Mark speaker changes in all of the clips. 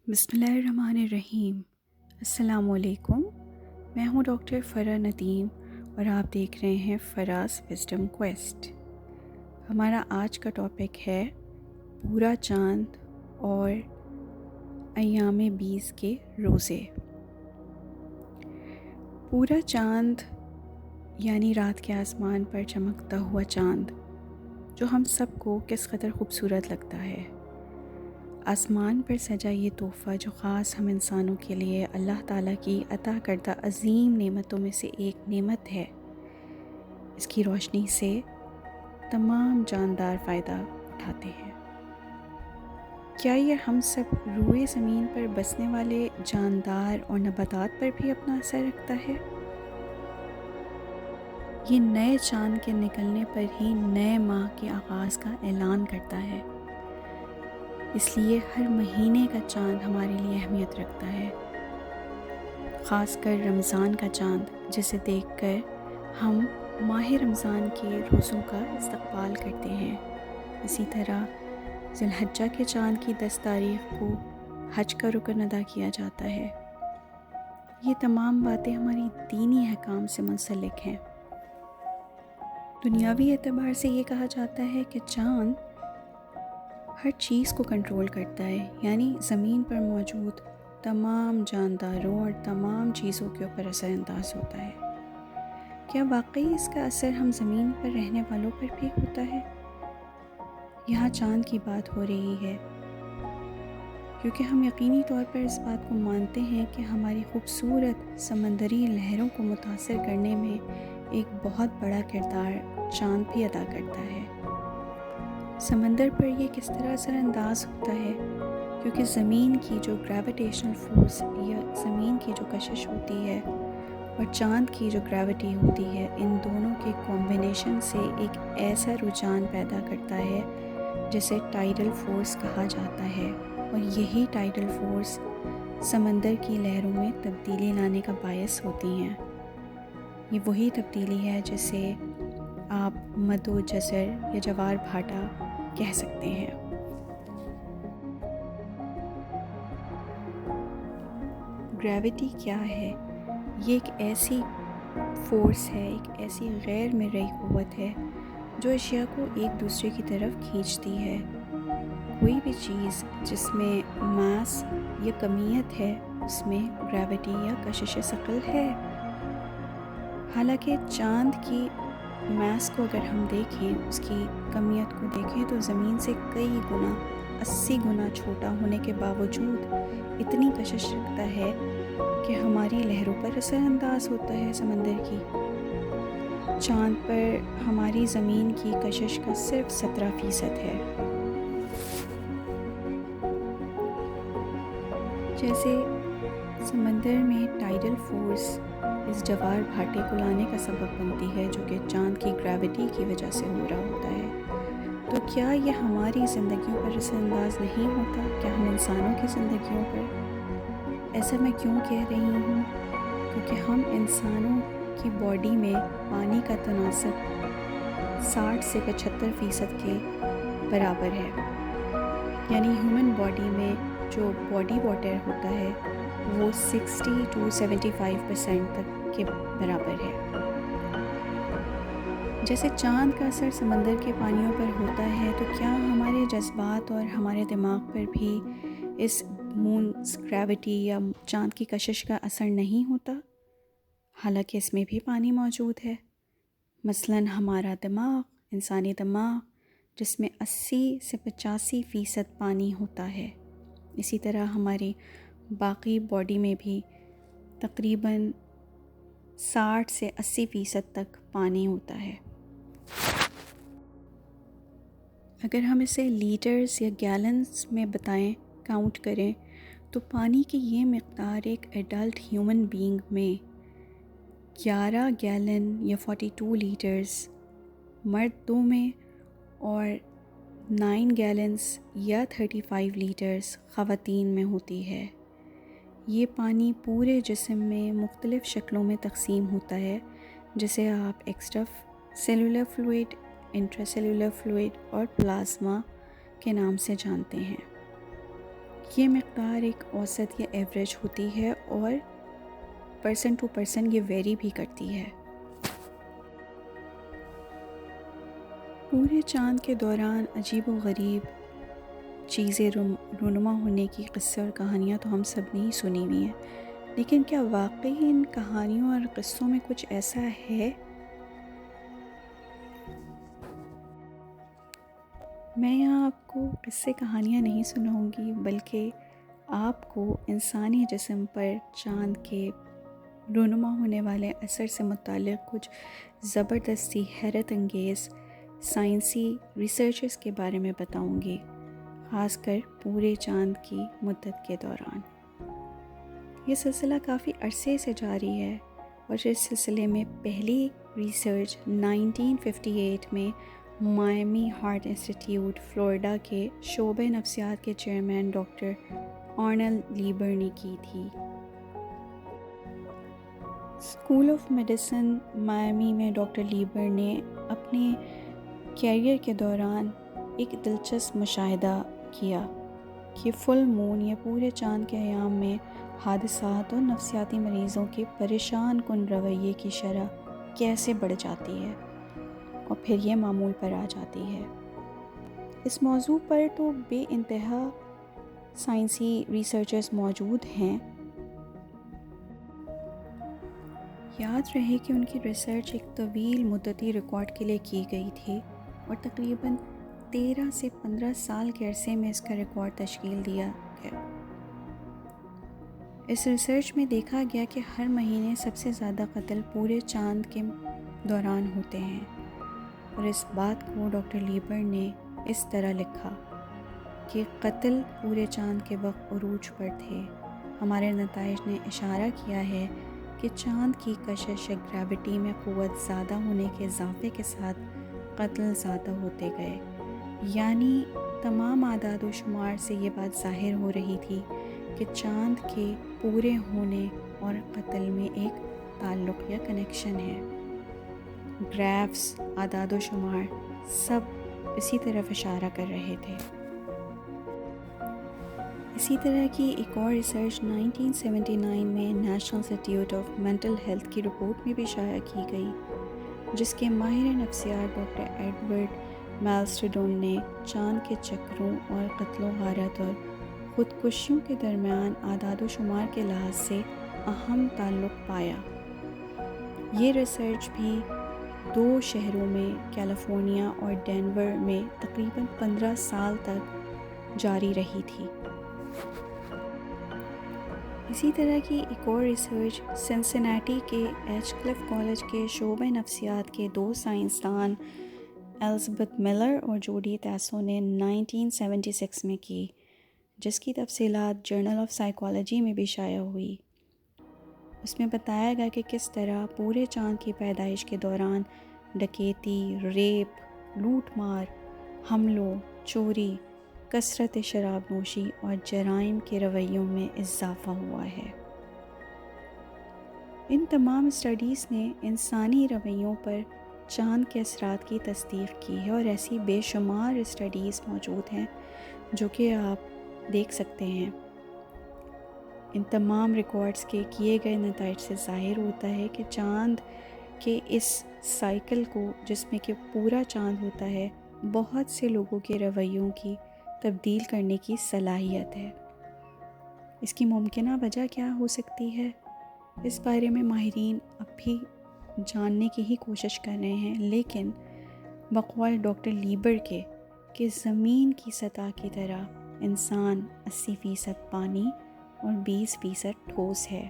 Speaker 1: بسم اللہ الرحمن الرحیم۔ السلام علیکم، میں ہوں ڈاکٹر فرا ندیم اور آپ دیکھ رہے ہیں فراز وزڈم کویسٹ۔ ہمارا آج کا ٹاپک ہے پورا چاند اور ایام 20 کے روزے۔ پورا چاند یعنی رات کے آسمان پر چمکتا ہوا چاند جو ہم سب کو کس قدر خوبصورت لگتا ہے۔ آسمان پر سجا یہ تحفہ جو خاص ہم انسانوں کے لیے اللہ تعالیٰ کی عطا کردہ عظیم نعمتوں میں سے ایک نعمت ہے، اس کی روشنی سے تمام جاندار فائدہ اٹھاتے ہیں۔ کیا یہ ہم سب روئے زمین پر بسنے والے جاندار اور نباتات پر بھی اپنا اثر رکھتا ہے؟ یہ نئے چاند کے نکلنے پر ہی نئے ماہ کے آغاز کا اعلان کرتا ہے، اس لیے ہر مہینے کا چاند ہمارے لیے اہمیت رکھتا ہے، خاص کر رمضان کا چاند جسے دیکھ کر ہم ماہ رمضان کے روزوں کا استقبال کرتے ہیں۔ اسی طرح ذی الحجہ کے چاند کی 10 تاریخ کو حج کا رکن ادا کیا جاتا ہے۔ یہ تمام باتیں ہماری دینی احکام سے منسلک ہیں۔ دنیاوی اعتبار سے یہ کہا جاتا ہے کہ چاند ہر چیز کو کنٹرول کرتا ہے، یعنی زمین پر موجود تمام جانداروں اور تمام چیزوں کے اوپر اثر انداز ہوتا ہے۔ کیا واقعی اس کا اثر ہم زمین پر رہنے والوں پر بھی ہوتا ہے؟ یہاں چاند کی بات ہو رہی ہے کیونکہ ہم یقینی طور پر اس بات کو مانتے ہیں کہ ہماری خوبصورت سمندری لہروں کو متاثر کرنے میں ایک بہت بڑا کردار چاند بھی ادا کرتا ہے۔ سمندر پر یہ کس طرح اثر انداز ہوتا ہے؟ کیونکہ زمین کی جو گریویٹیشنل فورس یا زمین کی جو کشش ہوتی ہے اور چاند کی جو گریوٹی ہوتی ہے، ان دونوں کے کمبینیشن سے ایک ایسا رجحان پیدا کرتا ہے جسے ٹائیڈل فورس کہا جاتا ہے، اور یہی ٹائیڈل فورس سمندر کی لہروں میں تبدیلی لانے کا باعث ہوتی ہیں۔ یہ وہی تبدیلی ہے جسے آپ مد و جزر یا جوار بھاٹا کہہ سکتے ہیں۔ گریوٹی کیا ہے؟ یہ ایک ایسی فورس ہے، ایک ایسی غیر مرئی قوت ہے جو اشیاء کو ایک دوسرے کی طرف کھینچتی ہے۔ کوئی بھی چیز جس میں ماس یا کمیت ہے اس میں گریوٹی یا کشش ثقل ہے۔ حالانکہ چاند کی ماس کو اگر ہم دیکھیں، اس کی کمیت کو دیکھیں تو زمین سے کئی گنا 80 گنا چھوٹا ہونے کے باوجود اتنی کشش رکھتا ہے کہ ہماری لہروں پر اثر انداز ہوتا ہے سمندر کی۔ چاند پر ہماری زمین کی کشش کا صرف 17% ہے۔ جیسے سمندر میں ٹائیڈل فورس اس جوار بھاٹے کو لانے کا سبب بنتی ہے جو کہ چاند کی گریوٹی کی وجہ سے ہو رہا ہوتا ہے، تو کیا یہ ہماری زندگیوں پر اثر انداز نہیں ہوتا؟ کیا ہم انسانوں کی زندگیوں پر؟ ایسا میں کیوں کہہ رہی ہوں؟ کیونکہ ہم انسانوں کی باڈی میں پانی کا تناسب 60 سے 75% کے برابر ہے، یعنی ہیومن باڈی میں جو باڈی واٹر ہوتا ہے وہ 60 to 75% تک کے برابر ہے۔ جیسے چاند کا اثر سمندر کے پانیوں پر ہوتا ہے، تو کیا ہمارے جذبات اور ہمارے دماغ پر بھی اس مونز گریوٹی یا چاند کی کشش کا اثر نہیں ہوتا؟ حالانکہ اس میں بھی پانی موجود ہے۔ مثلاً ہمارا دماغ، انسانی دماغ، جس میں 80 سے 85% پانی ہوتا ہے، اسی طرح ہماری باقی باڈی میں بھی تقریباً 60 سے 80% تک پانی ہوتا ہے۔ اگر ہم اسے لیٹرز یا گیلنز میں بتائیں، کاؤنٹ کریں، تو پانی کی یہ مقدار ایک ایڈلٹ ہیومن بینگ میں 11 گیلن یا 42 لیٹرز مردوں میں اور 9 گیلنز یا 35 لیٹرز خواتین میں ہوتی ہے۔ یہ پانی پورے جسم میں مختلف شکلوں میں تقسیم ہوتا ہے، جسے آپ extra cellular fluid, intra cellular fluid اور پلازما کے نام سے جانتے ہیں۔ یہ مقدار ایک اوسط یا ایوریج ہوتی ہے اور پرسن ٹو پرسن یہ ویری بھی کرتی ہے۔ پورے چاند کے دوران عجیب و غریب چیزیں رونما ہونے کی قصے اور کہانیاں تو ہم سب نے ہی سنی ہوئی ہیں، لیکن کیا واقعی ان کہانیوں اور قصوں میں کچھ ایسا ہے؟ میں یہاں آپ کو قصے کہانیاں نہیں سناؤں گی، بلکہ آپ کو انسانی جسم پر چاند کے رونما ہونے والے اثر سے متعلق کچھ زبردستی حیرت انگیز سائنسی ریسرچز کے بارے میں بتاؤں گی، خاص کر پورے چاند کی مدت کے دوران۔ یہ سلسلہ کافی عرصے سے جاری ہے اور اس سلسلے میں پہلی ریسرچ 1958 میں مائمی ہارٹ انسٹیٹیوٹ فلوریڈا کے شعبۂ نفسیات کے چیئرمین ڈاکٹر آرنلڈ لیبر نے کی تھی۔ اسکول آف میڈیسن مائمی میں ڈاکٹر لیبر نے اپنے کیریئر کے دوران ایک دلچسپ مشاہدہ کیا کہ فل مون یا پورے چاند کے ایام میں حادثات اور نفسیاتی مریضوں کے پریشان کن رویے کی شرح کیسے بڑھ جاتی ہے اور پھر یہ معمول پر آ جاتی ہے۔ اس موضوع پر تو بے انتہا سائنسی ریسرچرز موجود ہیں۔ یاد رہے کہ ان کی ریسرچ ایک طویل مدتی ریکارڈ کے لیے کی گئی تھی اور تقریباً 13 سے 15 سال کے عرصے میں اس کا ریکارڈ تشکیل دیا گیا۔ اس ریسرچ میں دیکھا گیا کہ ہر مہینے سب سے زیادہ قتل پورے چاند کے دوران ہوتے ہیں، اور اس بات کو ڈاکٹر لیبر نے اس طرح لکھا کہ قتل پورے چاند کے وقت عروج پر تھے۔ ہمارے نتائج نے اشارہ کیا ہے کہ چاند کی کشش یا گریوٹی میں قوت زیادہ ہونے کے اضافے کے ساتھ قتل زیادہ ہوتے گئے، یعنی تمام اعداد و شمار سے یہ بات ظاہر ہو رہی تھی کہ چاند کے پورے ہونے اور قتل میں ایک تعلق یا کنیکشن ہے۔ گرافس، اعداد و شمار سب اسی طرف اشارہ کر رہے تھے۔ اسی طرح کی ایک اور ریسرچ 1979 میں national institute of mental health کی رپورٹ میں بھی شائع کی گئی، جس کے ماہر نفسیات ڈاکٹر ایڈورڈ میلسٹڈون نے چاند کے چکروں اور قتل و غارت اور خودکشیوں کے درمیان اعداد و شمار کے لحاظ سے اہم تعلق پایا۔ یہ ریسرچ بھی 2 شہروں میں کیلیفورنیا اور ڈینور میں تقریباً 15 سال تک جاری رہی تھی۔ اسی طرح کی ایک اور ریسرچ سنسناٹی کے ایچ کلف کالج کے شعبۂ نفسیات کے 2 سائنسدان الزبتھ ملر اور جوڈی تیسو نے 1976 میں کی، جس کی تفصیلات جرنل آف سائیکالوجی میں بھی شائع ہوئی۔ اس میں بتایا گیا کہ کس طرح پورے چاند کی پیدائش کے دوران ڈکیتی، ریپ، لوٹ مار، حملوں، چوری، کثرت شراب نوشی اور جرائم کے رویوں میں اضافہ ہوا ہے۔ ان تمام اسٹڈیز نے انسانی رویوں پر چاند کے اثرات کی تصدیق کی ہے، اور ایسی بے شمار اسٹڈیز موجود ہیں جو کہ آپ دیکھ سکتے ہیں۔ ان تمام ریکارڈز کے کیے گئے نتائج سے ظاہر ہوتا ہے کہ چاند کے اس سائیکل کو، جس میں کہ پورا چاند ہوتا ہے، بہت سے لوگوں کے رویوں کی تبدیل کرنے کی صلاحیت ہے۔ اس کی ممکنہ وجہ کیا ہو سکتی ہے؟ اس بارے میں ماہرین اب بھی جاننے کی ہی کوشش کر رہے ہیں، لیکن بقول ڈاکٹر لیبر کے کہ زمین کی سطح کی طرح انسان 80% پانی اور 20% ٹھوس ہے۔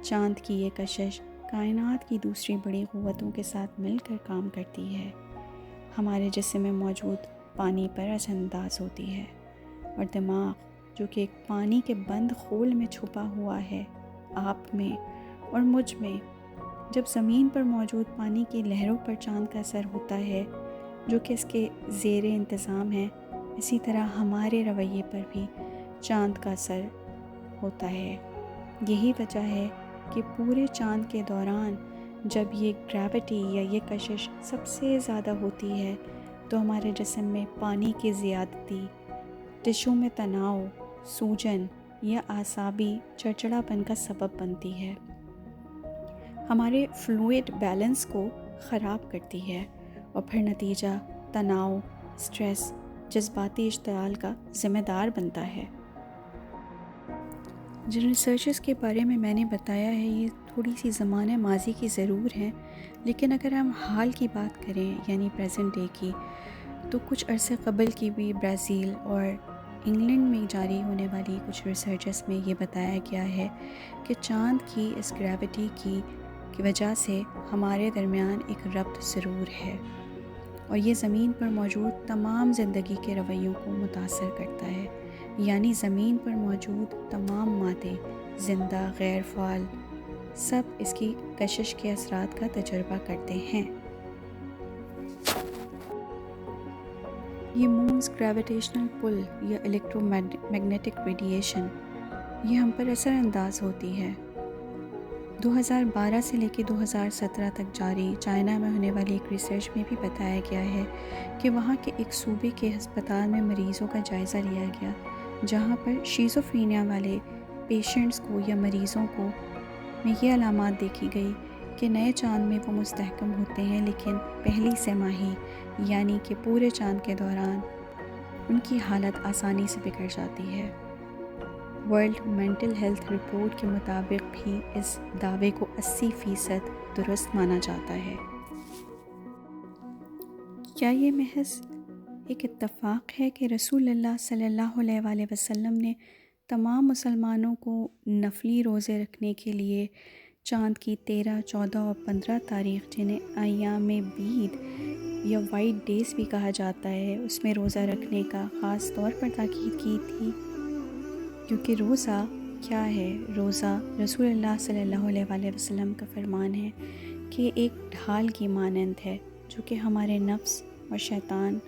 Speaker 1: چاند کی یہ کشش کائنات کی دوسری بڑی قوتوں کے ساتھ مل کر کام کرتی ہے، ہمارے جسم میں موجود پانی پر اثر انداز ہوتی ہے، اور دماغ جو کہ ایک پانی کے بند خول میں چھپا ہوا ہے، آپ میں اور مجھ میں، جب زمین پر موجود پانی کی لہروں پر چاند کا اثر ہوتا ہے جو کہ اس کے زیر انتظام ہے، اسی طرح ہمارے رویے پر بھی چاند کا اثر ہوتا ہے۔ یہی وجہ ہے کہ پورے چاند کے دوران جب یہ گریوٹی یا یہ کشش سب سے زیادہ ہوتی ہے تو ہمارے جسم میں پانی کی زیادتی، ٹشو میں تناؤ، سوجن یا اعصابی چڑچڑاپن کا سبب بنتی ہے، ہمارے فلوئڈ بیلنس کو خراب کرتی ہے اور پھر نتیجہ تناؤ، سٹریس، جذباتی اشتعال کا ذمہ دار بنتا ہے۔ جن ریسرچز کے بارے میں نے بتایا ہے یہ تھوڑی سی زمانہ ماضی کی ضرور ہیں، لیکن اگر ہم حال کی بات کریں یعنی پریزنٹ ڈے کی، تو کچھ عرصے قبل کی بھی برازیل اور انگلینڈ میں جاری ہونے والی کچھ ریسرچز میں یہ بتایا گیا ہے کہ چاند کی اس گریوٹی کی وجہ سے ہمارے درمیان ایک ربط ضرور ہے، اور یہ زمین پر موجود تمام زندگی کے رویوں کو متاثر کرتا ہے، یعنی زمین پر موجود تمام مادے، زندہ غیر فعال، سب اس کی کشش کے اثرات کا تجربہ کرتے ہیں۔ یہ مونز گریویٹیشنل پل یا الیکٹرو میگنیٹک ریڈیشن یہ ہم پر اثر انداز ہوتی ہے۔ 2012 سے لے کے 2017 تک جاری چائنا میں ہونے والی ایک ریسرچ میں بھی بتایا گیا ہے کہ وہاں کے ایک صوبے کے ہسپتال میں مریضوں کا جائزہ لیا گیا، جہاں پر شیزوفرینیا والے پیشنٹس کو یا مریضوں کو میں یہ علامات دیکھی گئی کہ نئے چاند میں وہ مستحکم ہوتے ہیں، لیکن پہلی سہ ماہی یعنی کہ پورے چاند کے دوران ان کی حالت آسانی سے بگڑ جاتی ہے۔ ورلڈ مینٹل ہیلتھ رپورٹ کے مطابق بھی اس دعوے کو 80% درست مانا جاتا ہے۔ کیا یہ محض ایک اتفاق ہے کہ رسول اللہ صلی اللہ علیہ وآلہ وسلم نے تمام مسلمانوں کو نفلی روزے رکھنے کے لیے چاند کی 13، 14 اور 15 تاریخ، جنہیں ایام بیض یا وائٹ ڈیز بھی کہا جاتا ہے، اس میں روزہ رکھنے کا خاص طور پر تاکید کی تھی؟ کیونکہ روزہ کیا ہے؟ روزہ رسول اللہ صلی اللہ علیہ وآلہ وسلم کا فرمان ہے کہ ایک ڈھال کی مانند ہے جو کہ ہمارے نفس اور شیطان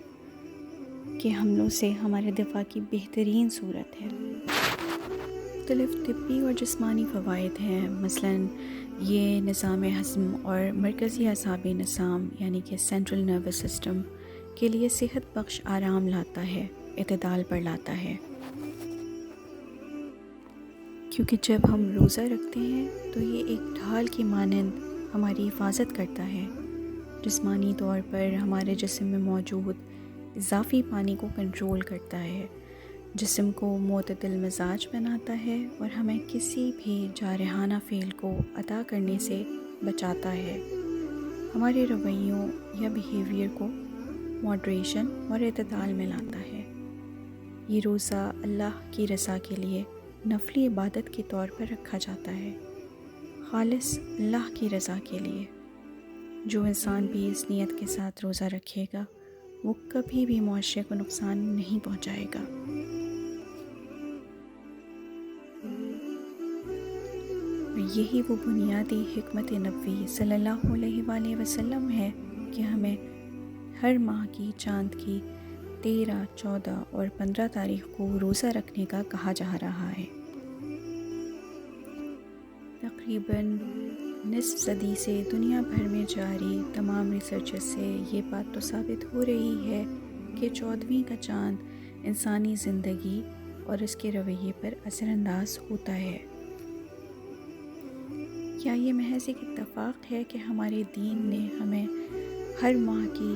Speaker 1: کے حملوں سے ہمارے دفاع کی بہترین صورت ہے۔ مختلف طبی اور جسمانی فوائد ہیں، مثلاً یہ نظام ہضم اور مرکزی اعصابی نظام یعنی کہ سینٹرل نروس سسٹم کے لیے صحت بخش آرام لاتا ہے، اعتدال پر لاتا ہے، کیونکہ جب ہم روزہ رکھتے ہیں تو یہ ایک ڈھال کی مانند ہماری حفاظت کرتا ہے۔ جسمانی طور پر ہمارے جسم میں موجود اضافی پانی کو کنٹرول کرتا ہے، جسم کو معتدل مزاج بناتا ہے اور ہمیں کسی بھی جارحانہ فعل کو ادا کرنے سے بچاتا ہے، ہمارے رویوں یا بیہیویئر کو ماڈریشن اور اعتدال میں لاتا ہے۔ یہ روزہ اللہ کی رضا کے لیے نفلی عبادت کے طور پر رکھا جاتا ہے، خالص اللہ کی رضا کے لیے۔ جو انسان بھی اس نیت کے ساتھ روزہ رکھے گا وہ کبھی بھی معاشرے کو نقصان نہیں پہنچائے گا۔ اور یہی وہ بنیادی حکمت نبوی صلی اللہ علیہ وآلہ وسلم ہے کہ ہمیں ہر ماہ کی چاند کی 13، 14 اور 15 تاریخ کو روزہ رکھنے کا کہا جا رہا ہے۔ تقریباً نصف صدی سے دنیا بھر میں جاری تمام ریسرچز سے یہ بات تو ثابت ہو رہی ہے کہ 14ویں کا چاند انسانی زندگی اور اس کے رویے پر اثر انداز ہوتا ہے۔ کیا یہ محض ایک اتفاق ہے کہ ہمارے دین نے ہمیں ہر ماہ کی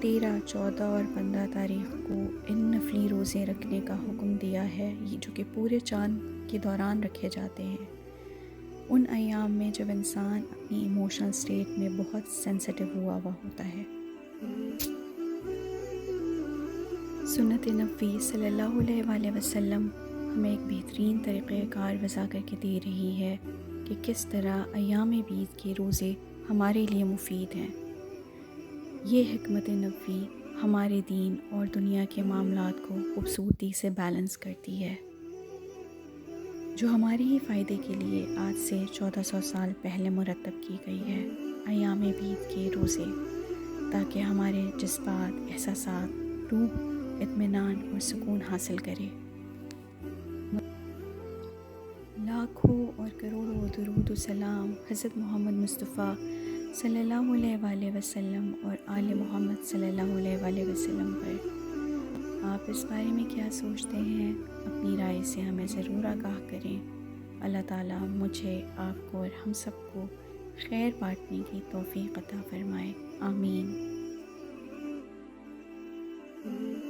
Speaker 1: 13، 14 اور 15 تاریخ کو ان نفلی روزے رکھنے کا حکم دیا ہے، جو کہ پورے چاند کے دوران رکھے جاتے ہیں، ان ایام میں جب انسان اپنی ایموشنل سٹیٹ میں بہت سینسٹیو ہوا ہوتا ہے۔ سنت نبوی صلی اللہ علیہ وآلہ وسلم ہمیں ایک بہترین طریقہ کار وضع کر کے دے رہی ہے کہ کس طرح ایام بیض کے روزے ہمارے لیے مفید ہیں۔ یہ حکمت نبوی ہمارے دین اور دنیا کے معاملات کو خوبصورتی سے بیلنس کرتی ہے، جو ہمارے ہی فائدے کے لیے آج سے 1400 سال پہلے مرتب کی گئی ہے۔ ایام بیض کے روزے تاکہ ہمارے جذبات، احساسات، روح اطمینان اور سکون حاصل کرے۔ لاکھوں اور کروڑوں درود و سلام حضرت محمد مصطفیٰ صلی اللہ علیہ وآلہ وسلم اور آل محمد صلی اللہ علیہ وآلہ وسلم پر۔ آپ اس بارے میں کیا سوچتے ہیں؟ اپنی رائے سے ہمیں ضرور آگاہ کریں۔ اللہ تعالیٰ مجھے، آپ کو اور ہم سب کو خیر بانٹنے کی توفیق عطا فرمائے، آمین۔